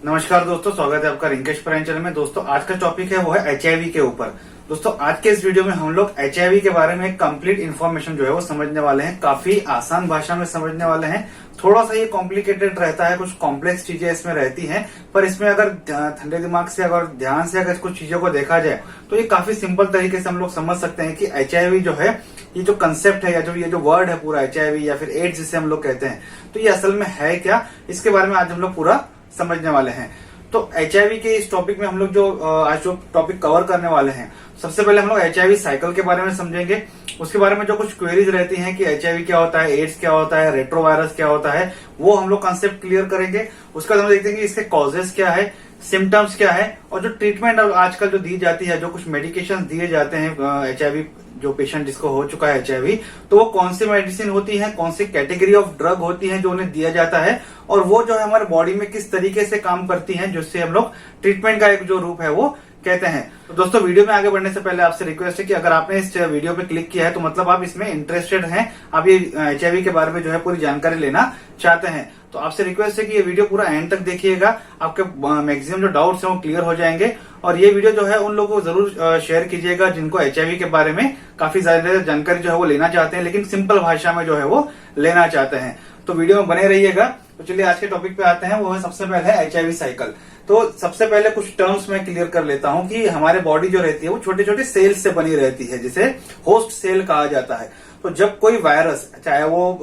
नमस्कार दोस्तों, स्वागत है आपका रिंकेश प्राइन चैनल में। दोस्तों आज का टॉपिक है वो है एचआईवी के ऊपर। दोस्तों आज के इस वीडियो में हम लोग एचआईवी के बारे में कंप्लीट इन्फॉर्मेशन जो है वो समझने वाले हैं। काफी आसान भाषा में समझने वाले हैं। थोड़ा सा ये कॉम्प्लिकेटेड रहता है, कुछ कॉम्प्लेक्स चीजें इसमें रहती हैं, पर इसमें अगर ठंडे दिमाग से अगर ध्यान से अगर कुछ चीजों को देखा जाए तो ये काफी सिंपल तरीके से हम लोग समझ सकते हैं कि एचआईवी जो है, ये जो कंसेप्ट है या जो ये जो वर्ड है पूरा एचआईवी या फिर एड्स जिसे हम लोग कहते हैं, तो ये असल में है क्या, इसके बारे में आज हम लोग पूरा समझने वाले हैं। तो एचआईवी के इस टॉपिक में हम लोग जो आज जो टॉपिक कवर करने वाले हैं, सबसे पहले हम लोग एचआईवी साइकिल के बारे में समझेंगे। उसके बारे में जो कुछ क्वेरीज रहती हैं कि एचआईवी क्या होता है, एड्स क्या होता है, रेट्रोवायरस क्या होता है, वो हम लोग कंसेप्ट क्लियर करेंगे। उसके बाद हम देखते हैं कि इसके कॉजेस क्या है, सिम्टम्स क्या है, और जो ट्रीटमेंट आजकल जो दी जाती है, जो कुछ मेडिकेशन दिए जाते हैं एचआईवी जो पेशेंट जिसको हो चुका है एचआईवी, तो वो कौन सी मेडिसिन होती है, कौन सी कैटेगरी ऑफ ड्रग होती है जो उन्हें दिया जाता है, और वो जो है हमारे बॉडी में किस तरीके से काम करती हैं, जिससे हम लोग ट्रीटमेंट का एक जो रूप है वो कहते हैं। तो दोस्तों वीडियो में आगे बढ़ने से पहले आपसे रिक्वेस्ट है कि अगर आपने इस वीडियो पे क्लिक किया है तो मतलब आप इसमें इंटरेस्टेड हैं, आप ये एचआईवी के बारे में जो है पूरी जानकारी लेना चाहते हैं। तो आपसे रिक्वेस्ट है कि ये वीडियो पूरा एंड तक देखिएगा, आपके मैक्सिमम जो डाउट्स हैं वो क्लियर हो जाएंगे। और ये वीडियो जो है उन लोगों को जरूर शेयर कीजिएगा जिनको एचआईवी के बारे में काफी ज्यादा जानकारी जो है वो लेना चाहते हैं, लेकिन सिंपल भाषा में जो है वो लेना चाहते हैं। तो वीडियो में बने रहिएगा। तो चलिए आज के टॉपिक पे आते हैं, वो है सबसे पहले एचआईवी साइकिल। तो सबसे पहले कुछ टर्म्स में क्लियर कर लेता हूं कि हमारे बॉडी जो रहती है वो छोटे छोटे सेल्स से बनी रहती है, जिसे होस्ट सेल कहा जाता है। तो जब कोई वायरस, चाहे वो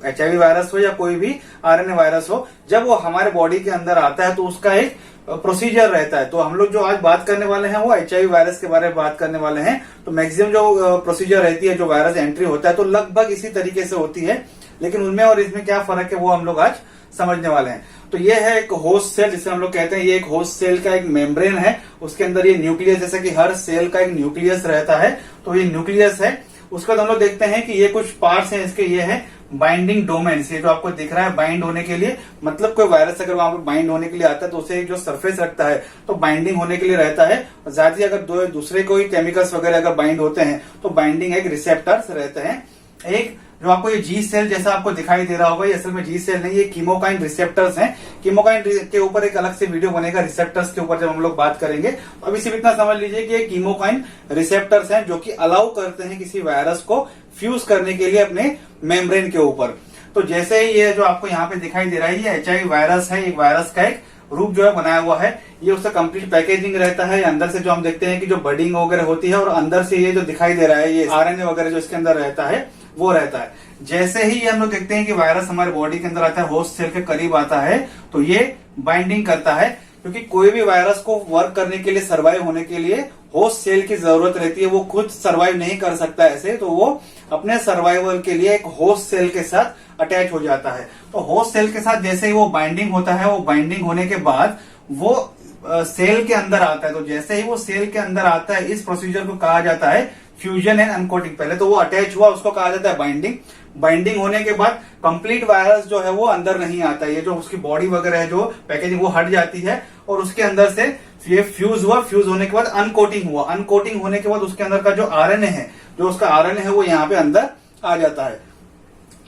एचआईवी वायरस हो या कोई भी आरएनए वायरस हो, जब वो हमारे बॉडी के अंदर आता है तो उसका एक प्रोसीजर रहता है। तो हम लोग जो आज बात करने वाले हैं वो एचआईवी वायरस के बारे में बात करने वाले हैं। तो मैक्सिमम जो प्रोसीजर रहती है, जो वायरस एंट्री होता है, तो लगभग इसी तरीके से होती है, लेकिन उनमें और इसमें क्या फर्क है वो हम लोग आज समझने वाले हैं। तो ये है एक होस्ट सेल, जिसे हम लोग कहते हैं, ये एक होस्ट सेल का एक मेम्ब्रेन है। उसके अंदर ये न्यूक्लियस, जैसे कि हर सेल का एक न्यूक्लियस रहता है, तो ये न्यूक्लियस है। उसके बाद हम लोग देखते हैं कि ये कुछ पार्ट्स हैं इसके, ये है बाइंडिंग डोमेन्स। ये जो आपको दिख रहा है बाइंड होने के लिए, मतलब कोई वायरस अगर वहां पर बाइंड होने के लिए आता है तो उसे जो सरफेस रखता है तो बाइंडिंग होने के लिए रहता है। ज्यादा अगर दूसरे कोई केमिकल्स वगैरह अगर बाइंड होते हैं तो बाइंडिंग एक रिसेप्टर्स रहते हैं। एक जो आपको ये जी सेल जैसा आपको दिखाई दे रहा होगा, ये असल में जी सेल नहीं, ये कीमोकाइन रिसेप्टर्स हैं। कीमोकाइन के ऊपर एक अलग से वीडियो बनेगा रिसेप्टर्स के ऊपर, जब हम लोग बात करेंगे। तो अभी सिर्फ इतना समझ लीजिए कि ये कीमोकाइन रिसेप्टर्स हैं जो कि अलाउ करते हैं किसी वायरस को फ्यूज करने के लिए अपने मेम्ब्रेन के ऊपर। तो जैसे ही ये जो आपको यहाँ पे दिखाई दे रहा है, ये एचआईवी वायरस है, एक वायरस का एक रूप जो है बनाया हुआ है। ये उसका कंप्लीट पैकेजिंग रहता है। अंदर से जो हम देखते हैं कि जो बडिंग वगैरह होती है, और अंदर से ये जो दिखाई दे रहा है, ये आरएनए वगैरह जो इसके अंदर रहता है वो रहता है। जैसे ही ये हम लोग देखते हैं कि वायरस हमारे बॉडी के अंदर आता है, होस्ट सेल के करीब आता है, तो ये बाइंडिंग करता है, क्योंकि कोई भी वायरस को वर्क करने के लिए, सर्वाइव होने के लिए होस्ट सेल की जरूरत रहती है। वो खुद सर्वाइव नहीं कर सकता ऐसे, तो वो अपने सर्वाइवल के लिए एक होस्ट सेल के साथ अटैच हो जाता है। तो होस्ट सेल के साथ जैसे ही वो बाइंडिंग होता है, वो बाइंडिंग होने के बाद वो सेल के अंदर आता है। तो जैसे ही वो सेल के अंदर आता है, इस प्रोसीजर को कहा जाता है फ्यूजन एंड अनकोटिंग। पहले तो वो अटैच हुआ, उसको कहा जाता है बाइंडिंग। बाइंडिंग होने के बाद कंप्लीट वायरस जो है वो अंदर नहीं आता। ये जो उसकी बॉडी वगैरह है, जो पैकेजिंग, वो हट जाती है, और उसके अंदर से ये फ्यूज हुआ। फ्यूज होने के बाद अनकोटिंग हुआ। अनकोटिंग होने के बाद उसके अंदर का जो आरएनए है, जो उसका आरएनए है, वो यहाँ पे अंदर आ जाता है।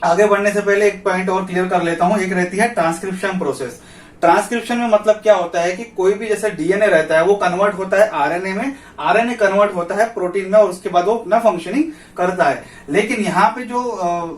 आगे बढ़ने से पहले एक पॉइंट और क्लियर कर लेता हूं। एक रहती है ट्रांसक्रिप्शन प्रोसेस। ट्रांसक्रिप्शन में मतलब क्या होता है कि कोई भी जैसे डीएनए रहता है, वो कन्वर्ट होता है आरएनए में, आरएनए कन्वर्ट होता है प्रोटीन में, और उसके बाद वो अपना फंक्शनिंग करता है। लेकिन यहाँ पे जो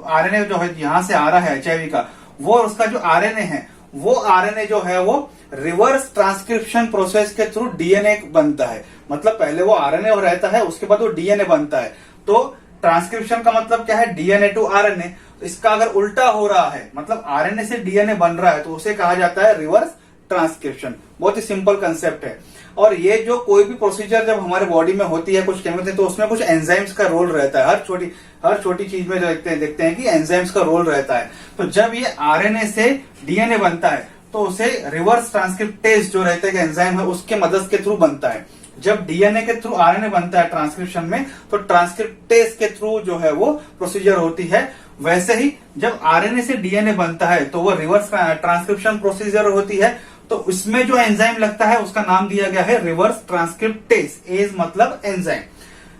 आरएनए जो है यहाँ से आ रहा है एचआईवी का, वो उसका जो आरएनए है, वो आरएनए जो है वो रिवर्स ट्रांसक्रिप्शन प्रोसेस के थ्रू डीएनए बनता है। मतलब पहले वो आरएनए रहता है, उसके बाद वो डीएनए बनता है। तो ट्रांसक्रिप्शन का मतलब क्या है, डीएनए टू आरएनए। तो इसका अगर उल्टा हो रहा है, मतलब आरएनए से डीएनए बन रहा है, तो उसे कहा जाता है रिवर्स ट्रांसक्रिप्शन। बहुत ही सिंपल कंसेप्ट है। और ये जो कोई भी प्रोसीजर जब हमारे बॉडी में होती है, कुछ केमिकल, तो उसमें कुछ एंजाइम्स का रोल रहता है। हर छोटी चीज में जो देखते हैं कि एंजाइम्स का रोल रहता है। तो जब ये आरएनए से डीएनए बनता है, तो उसे रिवर्स ट्रांसक्रिप्टेज जो रहता है एंजाइम है, उसके मदद के थ्रू बनता है। जब डीएनए के थ्रू आरएनए बनता है ट्रांसक्रिप्शन में, तो ट्रांसक्रिप्टेज के थ्रू जो है वो प्रोसीजर होती है। वैसे ही जब आरएनए से डीएनए बनता है, तो वो रिवर्स ट्रांसक्रिप्शन प्रोसीजर होती है। तो इसमें जो एंजाइम लगता है, उसका नाम दिया गया है रिवर्स ट्रांसक्रिप्टेज। एज मतलब एंजाइम।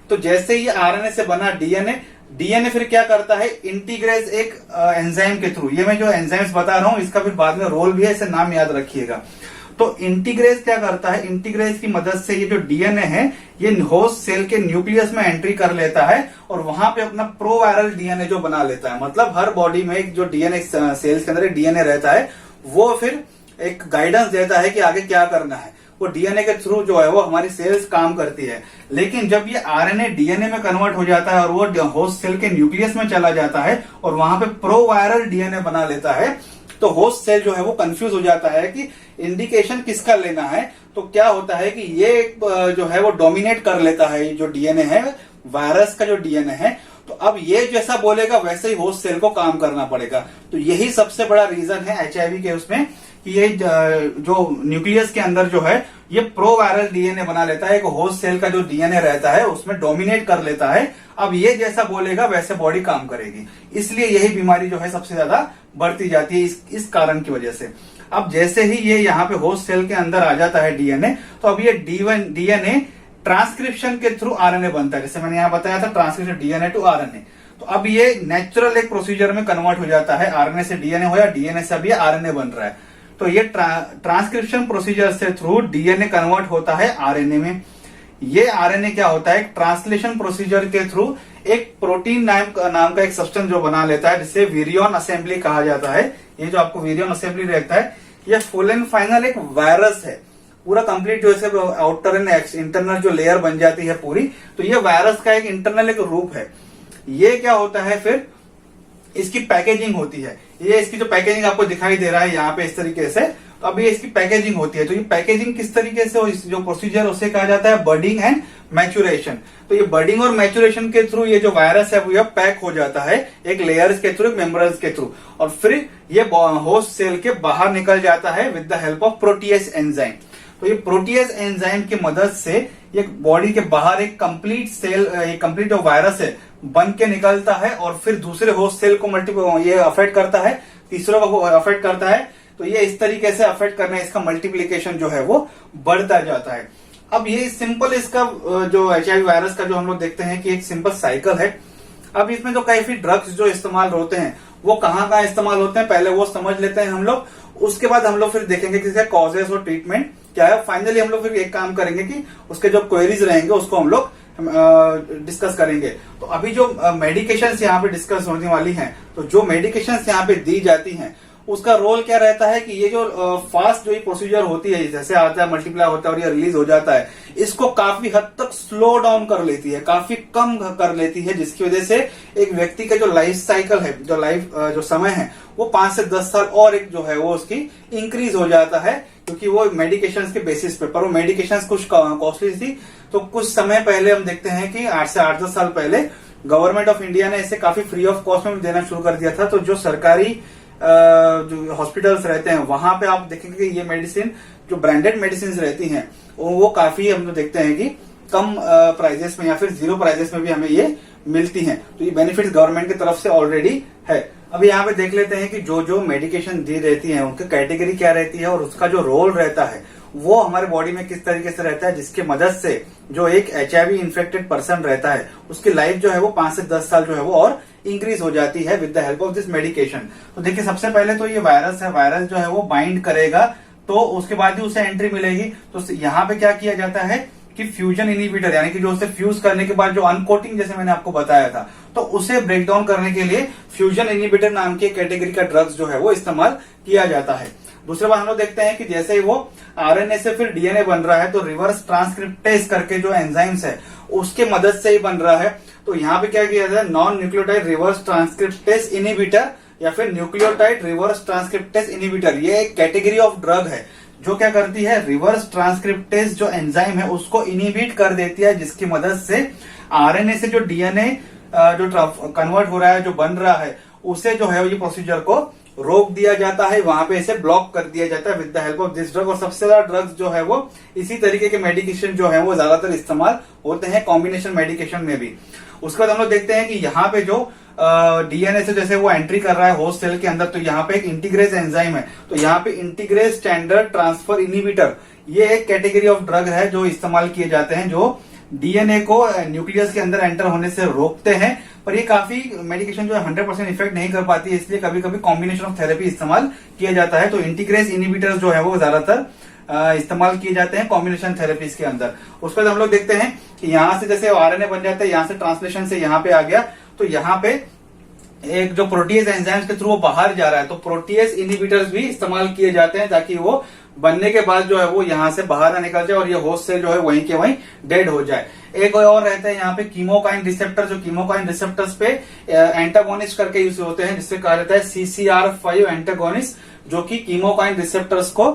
तो जैसे ही आरएनए से बना डीएनए डीएनए फिर क्या करता है, इंटीग्रेज एक एंजाइम के थ्रू, ये मैं जो एंजाइम्स बता रहा हूं इसका फिर बाद में रोल भी है, इसे नाम याद रखिएगा। तो इंटीग्रेज क्या करता है, इंटीग्रेज की मदद से ये जो डीएनए है ये होस्ट सेल के न्यूक्लियस में एंट्री कर लेता है और वहां पे अपना प्रोवायरल डीएनए जो बना लेता है। मतलब हर बॉडी में एक जो डीएनए सेल्स के अंदर एक डीएनए रहता है, वो फिर एक गाइडेंस देता है कि आगे क्या करना है। वो डीएनए के थ्रू जो है वो हमारी सेल्स काम करती है। लेकिन जब ये आरएनए डीएनए में कन्वर्ट हो जाता है और वो होस्ट सेल के न्यूक्लियस में चला जाता है और वहां पे प्रोवायरल डीएनए बना लेता है, तो होस्ट सेल जो है वो कंफ्यूज हो जाता है कि इंडिकेशन किसका लेना है। तो क्या होता है कि ये जो है वो डोमिनेट कर लेता है, ये जो डीएनए है वायरस का जो डीएनए है, तो अब ये जैसा बोलेगा वैसे ही होस्ट सेल को काम करना पड़ेगा। तो यही सबसे बड़ा रीजन है एचआईवी के उसमें कि ये जो न्यूक्लियस के अंदर जो है ये प्रोवायरल डीएनए बना लेता है, एक होस्ट सेल का जो डीएनए रहता है उसमें डोमिनेट कर लेता है। अब ये जैसा बोलेगा वैसे बॉडी काम करेगी, इसलिए यही बीमारी जो है सबसे ज्यादा बढ़ती जाती है इस कारण की वजह से। अब जैसे ही ये यहाँ पे होस्ट सेल के अंदर आ जाता है डीएनए, तो अब ये डीएनए ट्रांसक्रिप्शन के थ्रू आरएनए बनता है। जैसे मैंने यहाँ बताया था ट्रांसक्रिप्शन डीएनए टू आरएनए, तो अब ये नेचुरल एक प्रोसीजर में कन्वर्ट हो जाता है। आरएनए से डीएनए हो या डीएनए से अब ये आरएनए बन रहा है, तो ये ट्रांसक्रिप्शन प्रोसीजर से थ्रू डीएनए कन्वर्ट होता है आरएनए में। ये आरएनए क्या होता है, ट्रांसलेशन प्रोसीजर के थ्रू एक प्रोटीन नाम का एक सब्सटेंस जो बना लेता है, जिसे विरियन असेंबली कहा जाता है। ये जो आपको विरियन असेंबली रहता है, ये फुल एंड फाइनल एक वायरस है, पूरा कंप्लीट जो है आउटर एंड इंटरनल जो लेयर बन जाती है पूरी, तो ये वायरस का एक इंटरनल एक रूप है। ये क्या होता है, फिर इसकी पैकेजिंग होती है। ये इसकी जो पैकेजिंग आपको दिखाई दे रहा है यहाँ पे इस तरीके से, तो अभी इसकी पैकेजिंग होती है। तो ये पैकेजिंग किस तरीके से, इस जो प्रोसीजर उसे कहा जाता है बर्डिंग एंड मैचुरेशन। तो ये बर्डिंग और मैचुरेशन के थ्रू ये जो वायरस है वो ये पैक हो जाता है एक लेयर्स के थ्रू, एक मेम्ब्रेन्स के थ्रू, और फिर ये होस्ट सेल के बाहर निकल जाता है with the help of protease enzyme. तो ये प्रोटीएज एंजाइम की मदद से ये बॉडी के बाहर एक कंप्लीट सेल, एक कंप्लीट जो वायरस है बन के निकलता है और फिर दूसरे होस्ट सेल को ये अफेक्ट करता है, तीसरे को अफेक्ट करता है। तो ये इस तरीके से अफेक्ट करने, इसका मल्टीप्लीकेशन जो है वो बढ़ता जाता है। अब ये सिंपल इसका जो एचआईवी वायरस का जो हम लोग देखते हैं कि एक सिंपल साइकिल है। अब इसमें जो काफी ड्रग्स जो इस्तेमाल होते हैं वो कहाँ इस्तेमाल होते हैं, पहले वो समझ लेते हैं हम लोग। उसके बाद हम लोग फिर देखेंगे कि इसका कॉजेस और ट्रीटमेंट क्या है। फाइनली हम लोग फिर एक काम करेंगे कि उसके जो क्वेरीज रहेंगे उसको हम लोग डिस्कस करेंगे। तो अभी जो मेडिकेशंस यहाँ पे डिस्कस होने वाली हैं, तो जो मेडिकेशंस यहाँ पे दी जाती हैं उसका रोल क्या रहता है कि ये जो फास्ट जो ये प्रोसीजर होती है, जैसे आता है मल्टीप्लाई होता है और ये रिलीज हो जाता है, इसको काफी हद तक स्लो डाउन कर लेती है, काफी कम कर लेती है, जिसकी वजह से एक व्यक्ति का जो लाइफ साइकिल है, जो लाइफ जो समय है वो 5 से 10 साल और एक जो है वो उसकी इंक्रीज हो जाता है, क्योंकि वो मेडिकेशंस के बेसिस पे। पर वो मेडिकेशंस कुछ कॉस्टली थी, तो कुछ समय पहले हम देखते हैं कि 8 से 8-10 साल पहले गवर्नमेंट ऑफ इंडिया ने इसे काफी फ्री ऑफ कॉस्ट में देना शुरू कर दिया था। तो जो सरकारी जो हॉस्पिटल्स रहते हैं वहां पे आप देखेंगे कि ये मेडिसिन जो ब्रांडेड मेडिसिन रहती हैं वो काफी हम लोग देखते हैं कि कम प्राइजेस में या फिर 0 प्राइजेस में भी हमें ये मिलती हैं। तो ये बेनिफिट्स गवर्नमेंट की तरफ से ऑलरेडी है। अभी यहाँ पे देख लेते हैं कि जो जो मेडिकेशन दी रहती है उनकी कैटेगरी क्या रहती है और उसका जो रोल रहता है वो हमारे बॉडी में किस तरीके से रहता है, जिसकी मदद से जो एक एचआईवी इन्फेक्टेड पर्सन रहता है उसकी लाइफ जो है वो 5 से 10 साल जो है वो और इंक्रीज हो जाती है with the help of this medication. तो देखिए सबसे पहले तो ये वायरस है, वायरस जो है वो बाइंड करेगा तो उसके बाद ही उसे एंट्री मिलेगी। तो यहाँ पे क्या किया जाता है कि फ्यूजन इनिबिटर, यानी कि जो उसे फ्यूज करने के बाद जो अनकोटिंग जैसे मैंने आपको बताया था, तो उसे ब्रेक डाउन करने के लिए फ्यूजन इनिबिटर नाम की कैटेगरी का ड्रग्स जो है वो इस्तेमाल किया जाता है। दूसरे बात हम लोग देखते हैं कि जैसे ही वो आरएनए से फिर डीएनए बन रहा है तो रिवर्स ट्रांसक्रिप्टेज करके जो एंजाइम्स है उसके मदद से ही बन रहा है। तो यहाँ पे क्या किया जाता है, non nucleotide reverse transcriptase inhibitor या फिर न्यूक्लियोटाइड रिवर्स ट्रांसक्रिप्टेज इनिबिटर, ये एक कैटेगरी ऑफ ड्रग है जो क्या करती है, रिवर्स ट्रांसक्रिप्टेज जो एंजाइम है उसको इनिबिट कर देती है, जिसकी मदद से आरएनए से जो डीएनए जो कन्वर्ट हो रहा है, जो बन रहा है, उसे जो है ये प्रोसीजर को रोक दिया जाता है, वहां पे इसे ब्लॉक कर दिया जाता है with the help of this drug. और सबसे ज्यादा ड्रग्स जो है वो इसी तरीके के मेडिकेशन जो है वो ज्यादातर इस्तेमाल होते हैं कॉम्बिनेशन मेडिकेशन में भी। उसके बाद हम लोग देखते हैं कि यहाँ पे जो डीएनए से जैसे वो एंट्री कर रहा है होस्ट सेल के अंदर, तो यहाँ पे एक इंटीग्रेज एंजाइम है, तो यहाँ पे इंटीग्रेज स्टैंडर्ड ट्रांसफर इनिबिटर, ये एक कैटेगरी ऑफ ड्रग है जो इस्तेमाल किए जाते हैं, जो डीएनए को न्यूक्लियस के अंदर एंटर होने से रोकते हैं, पर ये काफी मेडिकेशन जो है 100% इफेक्ट नहीं कर पाती है, इसलिए कभी कभी कॉम्बिनेशन ऑफ थेरेपी इस्तेमाल किया जाता है। तो इंटीग्रेस इनहिबिटर्स जो है वो ज्यादातर इस्तेमाल किए जाते हैं कॉम्बिनेशन थेरेपीज के अंदर। उसके बाद हम लोग देखते हैं कि यहाँ से जैसे आरएनए बन जाता है, यहाँ से ट्रांसलेशन से यहाँ पे आ गया, तो यहाँ पे एक जो प्रोटीएज एंजाइम्स के थ्रू वो बाहर जा रहा है, तो प्रोटीएज इनहिबिटर्स भी इस्तेमाल किए जाते हैं ताकि वो बनने के बाद जो है वो यहाँ से बाहर ना निकल जाए और ये होस्ट सेल जो है वहीं के वहीं डेड हो जाए। एक और रहता है यहाँ पे कीमोकाइन रिसेप्टर, जो कीमोकाइन रिसेप्टर्स पे एंटागोनिस्ट करके यूज होते हैं, जिससे कहा जाता है CCR5 एंटागोनिस्ट, जो कि कीमोकाइन रिसेप्टर्स को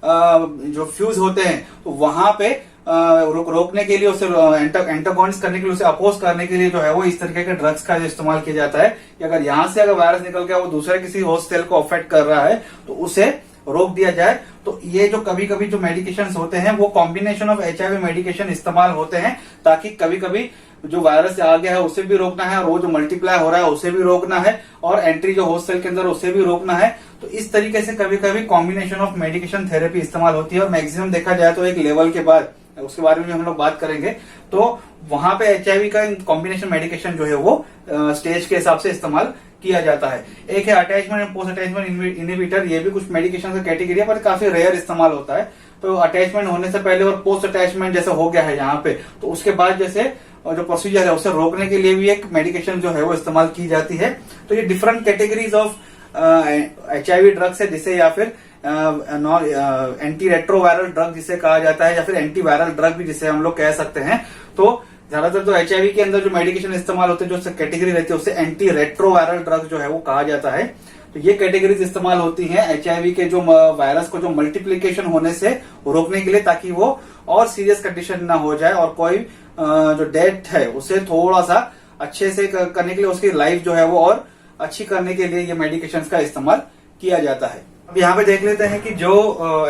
जो फ्यूज होते हैं तो वहां पे रोकने के लिए, उसे एंटागोनिस्ट करने के लिए, उसे अपोज करने के लिए जो है वो इस तरीके के ड्रग्स का इस्तेमाल किया जाता है कि अगर यहां से अगर वायरस निकल गया वो दूसरे किसी होस्ट सेल को अफेक्ट कर रहा है तो उसे रोक दिया जाए। तो ये जो कभी कभी जो मेडिकेशंस होते हैं वो कॉम्बिनेशन ऑफ HIV मेडिकेशन इस्तेमाल होते हैं ताकि कभी कभी जो वायरस आ गया है उसे भी रोकना है और वो जो मल्टीप्लाई हो रहा है उसे भी रोकना है और एंट्री जो होस्ट सेल के अंदर उसे भी रोकना है। तो इस तरीके से कभी कभी कॉम्बिनेशन ऑफ मेडिकेशन थेरेपी इस्तेमाल होती है और मैक्सिमम देखा जाए तो एक लेवल के बाद, उसके बारे में हम लोग बात करेंगे, तो वहां पे HIV का कॉम्बिनेशन मेडिकेशन जो है वो स्टेज के हिसाब से इस्तेमाल किया जाता है। एक है attachment and post attachment inhibitor, ये भी कुछ मेडिकेशन का कैटेगरी है पर काफी रेयर इस्तेमाल होता है। तो अटैचमेंट होने से पहले और पोस्ट अटैचमेंट जैसे हो गया है यहाँ पे, तो उसके बाद जैसे जो प्रोसीजर है उसे रोकने के लिए भी एक मेडिकेशन जो है वो इस्तेमाल की जाती है। तो ये different categories of HIV drugs है, जिसे या फिर एंटी रेट्रोवायरल ड्रग जिसे कहा जाता है या फिर एंटी वायरल ड्रग भी जिसे हम लोग कह सकते हैं। तो ज्यादातर तो HIV के अंदर जो मेडिकेशन इस्तेमाल होते हैं, जो कैटेगरी रहती है उसे एंटी रेट्रोवायरल ड्रग जो है वो कहा जाता है। तो ये कैटेगरीज इस्तेमाल होती हैं HIV के जो वायरस को जो मल्टीप्लीकेशन होने से रोकने के लिए, ताकि वो और सीरियस कंडीशन ना हो जाए और कोई जो डेथ है उसे थोड़ा सा अच्छे से करने के लिए, उसकी लाइफ जो है वो और अच्छी करने के लिए ये मेडिकेशंस का इस्तेमाल किया जाता है। अब यहाँ पे देख लेते हैं कि जो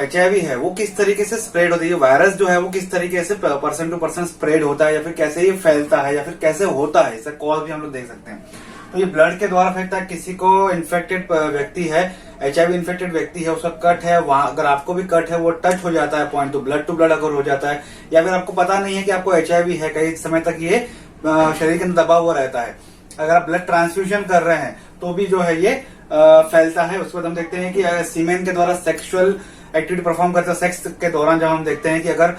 HIV है वो किस तरीके से स्प्रेड होती है, वायरस जो है वो किस तरीके से पर्सन टू पर्सन स्प्रेड होता है या फिर कैसे ये फैलता है या फिर कैसे होता है, इसका कॉज भी हम लोग देख सकते हैं। तो ये ब्लड के द्वारा फैलता है। किसी को इन्फेक्टेड व्यक्ति है, HIV इन्फेक्टेड व्यक्ति है, उसका कट है, वहां अगर आपको भी कट है वो टच हो जाता है पॉइंट, तो ब्लड टू ब्लड अगर हो जाता है, या फिर आपको पता नहीं है कि आपको HIV है, कई समय तक ये शरीर के अंदर दबा हुआ रहता है, अगर आप ब्लड ट्रांसफ्यूजन कर रहे हैं तो भी जो है ये फैलता है। उसके बाद हम देखते हैं कि सीमेन के द्वारा सेक्सुअल एक्टिविटी परफॉर्म करते हैं, सेक्स के दौरान जब हम देखते हैं कि अगर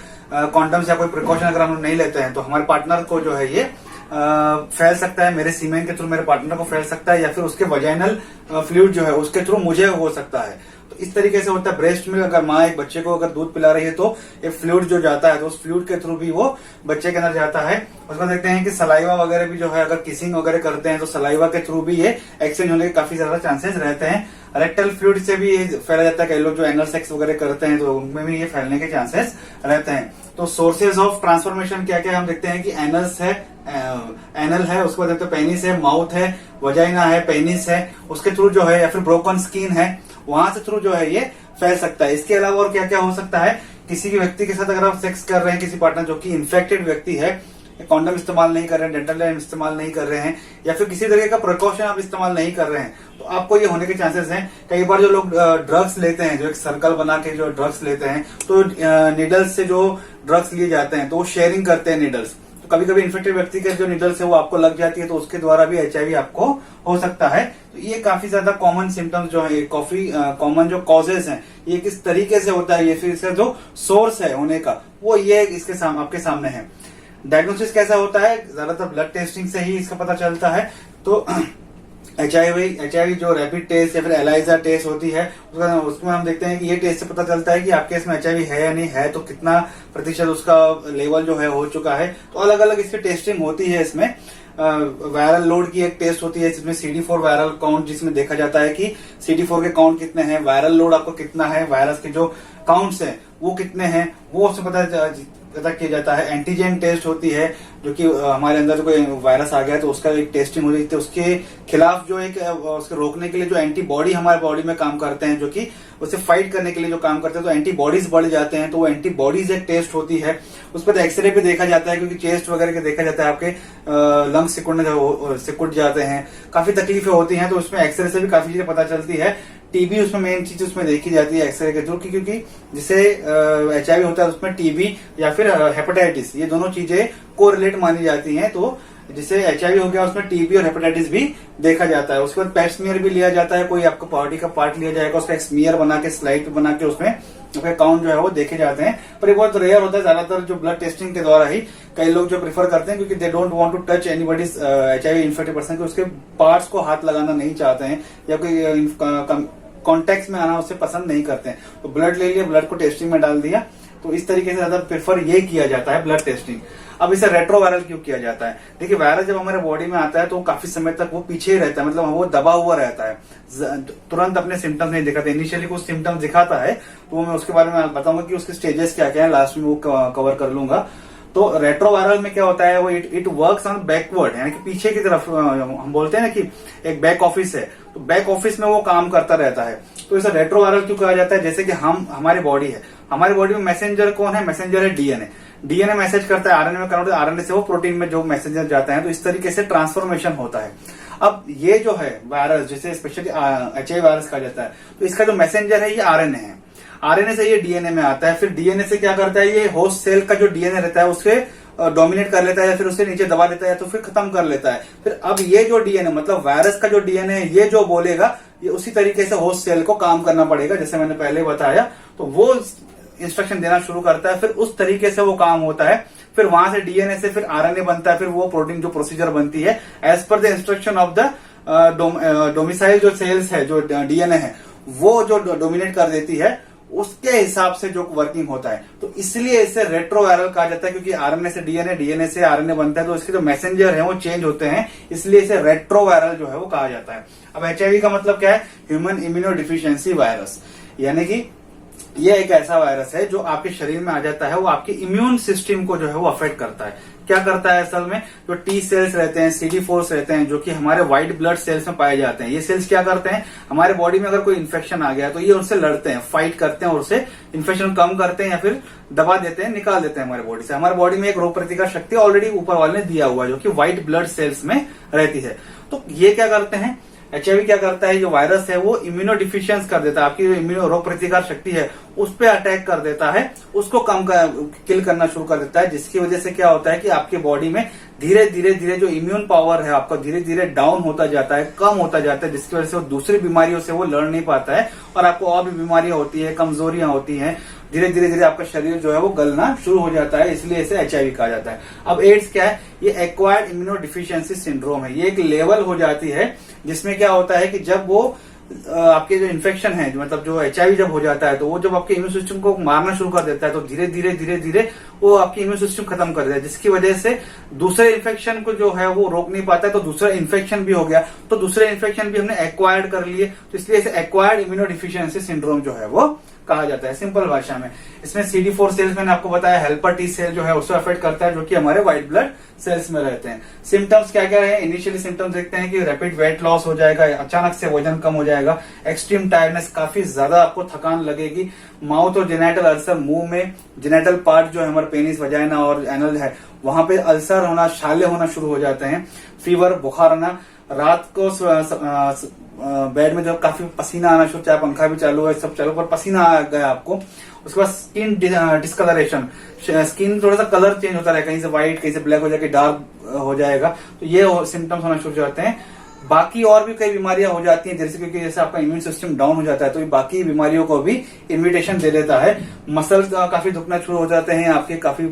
कॉन्डम्स या कोई प्रिकॉशन अगर हम नहीं लेते हैं तो हमारे पार्टनर को जो है ये फैल सकता है, मेरे सीमेन के थ्रू मेरे पार्टनर को फैल सकता है, या फिर उसके वजाइनल फ्लूइड जो है उसके थ्रू मुझे हो सकता है। तो इस तरीके से होता है। ब्रेस्ट मिल्क, अगर माँ एक बच्चे को अगर दूध पिला रही है तो एक फ्लूइड जो जाता है तो उस फ्लूइड के थ्रू भी वो बच्चे के अंदर जाता है। उसमें देखते हैं कि सलाइवा वगैरह भी जो है, अगर किसिंग वगैरह करते हैं तो सलाइवा के थ्रू भी ये एक्सचेंज होने के काफी ज्यादा चांसेस रहते हैं। रेक्टल फ्लूइड से भी ये फैला जाता है, कई लोग जो एनल सेक्स वगैरह करते हैं तो उनमें भी ये फैलने के चांसेस रहते हैं। तो सोर्सेज ऑफ ट्रांसफॉर्मेशन क्या क्या हम देखते हैं कि एनल्स है, एनल है, उसके बाद देखते हैं पेनिस है, माउथ है, वजाइना है, पेनिस है, उसके थ्रू जो है, या फिर ब्रोकन स्किन है, वहां से थ्रू जो है ये फैल सकता है। इसके अलावा और क्या क्या हो सकता है, किसी भी व्यक्ति के साथ अगर आप सेक्स कर रहे हैं, किसी पार्टनर जो कि इन्फेक्टेड व्यक्ति है, कॉन्डम इस्तेमाल नहीं कर रहे हैं, डेंटल लाइन इस्तेमाल नहीं कर रहे हैं, या फिर किसी तरीके का प्रिकॉशन आप इस्तेमाल नहीं कर रहे हैं, तो आपको ये होने के चांसेस हैं। कई बार जो लोग ड्रग्स लेते हैं, जो एक सर्कल बना के जो ड्रग्स लेते हैं, तो नीडल्स से जो ड्रग्स लिए जाते हैं तो वो शेयरिंग करते हैं नीडल्स, तो कभी कभी इन्फेक्टेड व्यक्ति के जो नीडल्स है वो आपको लग जाती है, तो उसके द्वारा भी HIV आपको हो सकता है। तो ये काफी ज्यादा कॉमन सिम्टम्स जो है, काफी कॉमन जो कॉजेज हैं, ये किस तरीके से होता है, ये फिर इसका जो सोर्स है होने का वो ये इसके आपके सामने है। डायग्नोसिस कैसा होता है, ज्यादातर ब्लड टेस्टिंग से ही इसका पता चलता है। तो HIV जो रैपिड टेस्ट या फिर एलाइजा टेस्ट होती है, उसमें हम देखते हैं कि ये टेस्ट से पता चलता है कि आपके इसमें HIV है या नहीं है, तो कितना प्रतिशत उसका लेवल जो है हो चुका है। तो अलग अलग इसकी टेस्टिंग होती है। इसमें वायरल लोड की एक टेस्ट होती है, जिसमें CD4 वायरल काउंट, जिसमें देखा जाता है कि CD4 के काउंट कितने हैं, वायरल लोड आपको कितना है, वायरस के जो काउंट्स हैं वो कितने हैं, वो उससे पता किया जाता है। एंटीजन टेस्ट होती है, जो कि हमारे अंदर जो कोई वायरस आ गया है तो उसका एक टेस्टिंग होती है, उसके खिलाफ जो एक उसके रोकने के लिए जो एंटीबॉडी हमारे बॉडी में काम करते हैं, जो कि उसे फाइट करने के लिए जो काम करते हैं, तो एंटीबॉडीज बढ़ जाते हैं, तो वो एंटीबॉडीज एक टेस्ट होती है। उस पर एक्सरे पे देखा जाता है, क्योंकि चेस्ट वगैरह के देखा जाता है, आपके लंग्स सिकुड़ जाते हैं, काफी तकलीफें होती हैं, तो उसमें एक्सरे से भी काफी चीजें पता चलती है। टीबी उसमें मेन चीज उसमें देखी जाती है एक्सरे के थ्रू, क्योंकि जिसे HIV होता है उसमें टीबी या फिर हेपेटाइटिस, ये दोनों चीजें कोरिलेट मानी जाती हैं। तो जिसे एचआईवी हो गया उसमें टीबी और हेपेटाइटिस भी देखा जाता है। उसके बाद पेट स्मीयर भी लिया जाता है, कोई आपका बॉडी का पार्ट लिया जाएगा, उसका एक स्मीयर बना के स्लाइड बना के उसमें काउंट जो है वो देखे जाते हैं, पर ये बहुत रेयर होता है। ज्यादातर जो ब्लड टेस्टिंग के द्वारा ही कई लोग जो प्रेफर करते हैं, क्योंकि they don't want to touch anybody's HIV infected person, कि उसके पार्ट्स को हाथ लगाना नहीं चाहते हैं या कोई कॉन्टेक्ट में आना उसे पसंद नहीं करते हैं। तो ब्लड ले लिया, ब्लड को टेस्टिंग में डाल दिया, तो इस तरीके से ज्यादा प्रेफर ये किया जाता है ब्लड टेस्टिंग। अब इसे रेट्रोवायरल क्यों किया जाता है? देखिए, वायरस जब हमारे बॉडी में आता है तो काफी समय तक वो पीछे ही रहता है, मतलब वो दबा हुआ रहता है, तुरंत अपने सिम्टम्स नहीं दिखाते। इनिशियली कुछ सिम्टम्स दिखाता है, तो मैं उसके बारे में बताऊंगा कि उसके स्टेजेस क्या क्या है, लास्ट में वो कवर कर लूंगा। तो रेट्रोवायरल में क्या होता है, वो इट वर्क्स ऑन बैकवर्ड, यानी कि पीछे की तरफ। हम बोलते हैं ना कि एक बैक ऑफिस है, तो बैक ऑफिस में वो काम करता रहता है। तो इसे रेट्रोवायरल क्यों कहा जाता है? जैसे कि हमारी बॉडी है, हमारी बॉडी में मैसेंजर कौन है? मैसेंजर है डीएनए। डीएनए मैसेज करता है आरएनए में कन्वर्ट, आरएनए से वो प्रोटीन में जो मैसेजर जाता है, तो इस तरीके से ट्रांसफॉर्मेशन होता है। अब ये जो है वायरस, जिसे स्पेशली एचआईवी वायरस कहा जाता है, तो इसका जो मैसेंजर है ये आरएनए है। आरएनए से ये डीएनए में आता है, फिर डीएनए से क्या करता है, ये होस्ट सेल का जो डीएनए रहता है उसके डोमिनेट कर लेता है, या फिर उससे नीचे दबा लेता है, या तो फिर खत्म कर लेता है। फिर अब ये जो डीएनए, मतलब वायरस का जो डीएनए है, ये जो बोलेगा, ये उसी तरीके से होस्ट सेल को काम करना पड़ेगा, जैसे मैंने पहले बताया। तो वो इंस्ट्रक्शन देना शुरू करता है, फिर उस तरीके से वो काम होता है। फिर वहां से डीएनए से फिर आरएनए बनता है, फिर वो प्रोटीन जो प्रोसीजर बनती है as per the instruction of the domicile जो सेल्स है, जो डीएनए है, वो जो डोमिनेट कर देती है, उसके हिसाब से जो वर्किंग होता है। तो इसलिए इसे रेट्रोवायरल कहा जाता है, क्योंकि आरएनए से डीएनए, डीएनए से आरएनए बनता है, तो इसके जो मैसेंजर है वो चेंज होते हैं, इसलिए इसे रेट्रोवायरल जो है वो कहा जाता है। अब एचआईवी का मतलब क्या है? ह्यूमन इम्यूनो डिफिशियंसी वायरस, यानी कि ये एक ऐसा वायरस है जो आपके शरीर में आ जाता है, वो आपके इम्यून सिस्टम को जो है वो अफेक्ट करता है। क्या करता है असल में? जो टी सेल्स रहते हैं, CD4 रहते हैं, जो कि हमारे व्हाइट ब्लड सेल्स में पाए जाते हैं, ये सेल्स क्या करते हैं, हमारे बॉडी में अगर कोई इन्फेक्शन आ गया तो ये उनसे लड़ते हैं, फाइट करते हैं, और उससे इन्फेक्शन कम करते हैं या फिर दबा देते हैं, निकाल देते हैं हमारे बॉडी से। हमारे बॉडी में एक रोग प्रतिकार शक्ति ऑलरेडी ऊपर वाले ने दिया हुआ है, जो कि व्हाइट ब्लड सेल्स में रहती है। तो ये क्या करते हैं, एचआईवी क्या करता है, जो वायरस है वो इम्यूनो डिफिशियंस कर देता है, आपकी जो इम्यूनो रोग प्रतिकार शक्ति है उस पर अटैक कर देता है, उसको किल करना शुरू कर देता है, जिसकी वजह से क्या होता है कि आपके बॉडी में धीरे धीरे जो इम्यून पावर है आपका धीरे धीरे डाउन होता जाता है, कम होता जाता है, जिसकी वजह से वो दूसरी बीमारियों से वो लड़ नहीं पाता है, और आपको और भी बीमारियां होती है, कमजोरियां होती हैं, धीरे धीरे आपका शरीर जो है वो गलना शुरू हो जाता है, इसलिए इसे एचआईवी कहा जाता है। अब एड्स क्या है? ये एक्वायर्ड इम्यूनो डिफिशियंसी सिंड्रोम है। ये एक लेवल हो जाती है जिसमें क्या होता है कि जब वो आपके जो इन्फेक्शन है, मतलब जो एचआईवी जब हो जाता है, तो वो जब आपके इम्यून सिस्टम को मारना शुरू कर देता है, तो धीरे धीरे वो आपकी इम्यून सिस्टम खत्म कर देता है, जिसकी वजह से दूसरे इन्फेक्शन को जो है वो रोक नहीं पाता है, तो दूसरा इन्फेक्शन भी हो गया, तो दूसरे इन्फेक्शन भी हमने एक्वायर्ड कर लिए, तो इसलिए इसे एक्वायर्ड इम्यूनो डिफिशियंसी सिंड्रोम जो है वो कहा जाता है सिंपल भाषा में। इसमें CD4 सेल्स मैंने आपको बताया, हेल्पर टी सेल जो है उसको अफेक्ट करता है, जो कि हमारे व्हाइट ब्लड सेल्स में रहते हैं। सिम्टम्स क्या क्या है? इनिशियली सिम्टम्स देखते हैं कि रैपिड वेट लॉस हो जाएगा, अचानक से वजन कम हो जाएगा, एक्सट्रीम टायर्डनेस, काफी ज्यादा आपको थकान लगेगी, माउथ और जेनेटल अल्सर, मुंह में जेनेटल पार्ट जो है हमारे पेनिस, वजाइना और एनल है, वहां पे अल्सर होना, छाले होना शुरू हो जाते हैं, फीवर, बुखार आना, रात को बेड में जब काफी पसीना आना शुरू, चाहे पंखा भी चालू है, सब चालू, पर पसीना आ गया आपको। उसके बाद स्किन डिस्कलरेशन, स्किन थोड़ा सा कलर चेंज होता है, कहीं से व्हाइट, कहीं से ब्लैक हो जाएगा, डार्क हो जाएगा, तो ये सिम्टम्स होना शुरू हो जाते हैं। बाकी और भी कई बीमारियां हो जाती हैं, जैसे क्योंकि जैसे आपका इम्यून सिस्टम डाउन हो जाता है, तो ये बाकी बीमारियों को भी इन्विटेशन दे देता है। मसल्स काफी दुखना शुरू हो जाते हैं आपके, काफी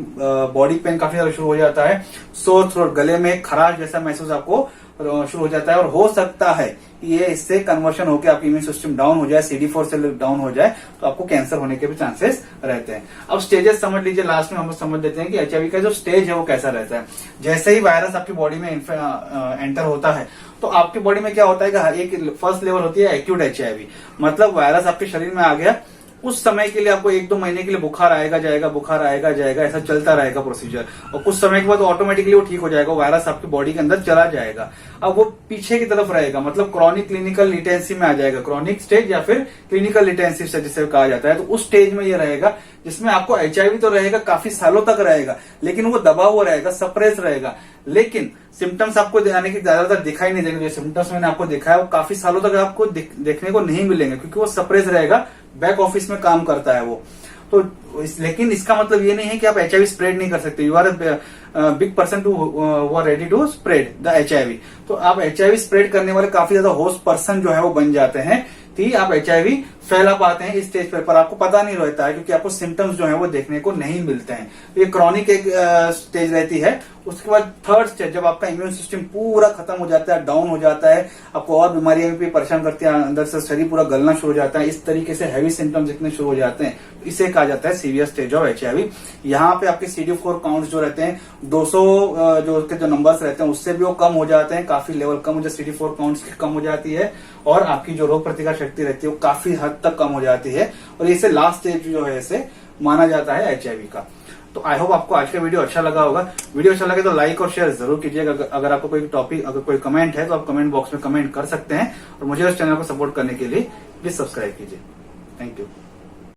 बॉडी पेन काफी ज्यादा शुरू हो जाता है, सोर थ्रोट, गले में खराश जैसा महसूस आपको शुरू हो जाता है, और हो सकता है कि ये इससे कन्वर्शन होकर आपकी इम्यून सिस्टम डाउन हो जाए, CD4 सेल डाउन हो जाए, तो आपको कैंसर होने के भी चांसेस रहते हैं। अब स्टेजेस समझ लीजिए, लास्ट में हम समझ लेते हैं कि एचआईवी का जो स्टेज है वो कैसा रहता है। जैसे ही वायरस आपकी बॉडी में एंटर होता है, तो आपकी बॉडी में क्या होता है कि एक फर्स्ट लेवल होती है एक्यूट एचआईवी, मतलब वायरस आपके शरीर में आ गया, उस समय के लिए आपको 1-2 महीने के लिए बुखार आएगा जाएगा, बुखार आएगा जाएगा, ऐसा चलता रहेगा प्रोसीजर, और कुछ समय के बाद ऑटोमेटिकली वो ठीक हो जाएगा, वायरस आपकी बॉडी के अंदर चला जाएगा। अब वो पीछे की तरफ रहेगा, मतलब क्रॉनिक क्लिनिकल लिटेंसी में आ जाएगा, क्रॉनिक स्टेज या फिर क्लिनिकल लिटेंसी स्टेज जिसे कहा जाता है। तो उस स्टेज में ये रहेगा जिसमें आपको एचआईवी तो रहेगा, काफी सालों तक रहेगा, लेकिन वो दबा हुआ रहेगा, सप्रेस रहेगा, लेकिन सिम्टम्स आपको यानी कि ज्यादातर दिखाई नहीं देंगे। जो सिम्टम्स मैंने आपको दिखाया वो काफी सालों तक आपको देखने को नहीं मिलेंगे, क्योंकि वो सप्रेस रहेगा, बैक ऑफिस में काम करता है वो। तो लेकिन इसका मतलब ये नहीं है कि आप एचआईवी स्प्रेड नहीं कर सकते। You are big person to वो are ready to spread the HIV। तो आप HIV स्प्रेड करने वाले काफी ज्यादा होस्ट पर्सन जो है वो बन जाते हैं, कि आप HIV फैला पाते हैं इस स्टेज पर आपको पता नहीं रहता है, क्योंकि आपको सिम्टम्स जो है वो देखने को नहीं मिलते हैं। ये क्रॉनिक एक स्टेज रहती है। उसके बाद थर्ड स्टेज, जब आपका इम्यून सिस्टम पूरा खत्म हो जाता है, डाउन हो जाता है, आपको और बीमारियां भी परेशान करती है, अंदर से शरीर पूरा गलना शुरू हो जाता है, इस तरीके से हैवी सिम्टम्स दिखने शुरू हो जाते हैं, इसे कहा जाता है सीवियर स्टेज ऑफ HIV। यहाँ पे आपके CD4 काउंट जो रहते हैं 200 जो उसके जो नंबर्स रहते हैं उससे भी वो कम हो जाते हैं, काफी लेवल कम हो जाए, CD4 काउंट्स की कम हो जाती है, और आपकी जो रोग प्रतिकार शक्ति रहती है वो काफी हद तक कम हो जाती है, और इसे लास्ट स्टेज जो है इसे माना जाता है HIV का। तो आई होप आपको आज का वीडियो अच्छा लगा होगा। वीडियो अच्छा लगे तो लाइक और शेयर जरूर कीजिएगा। अगर आपको कोई टॉपिक, अगर कोई कमेंट है तो आप कमेंट बॉक्स में कमेंट कर सकते हैं, और मुझे इस चैनल को सपोर्ट करने के लिए प्लीज सब्सक्राइब कीजिए। Thank you.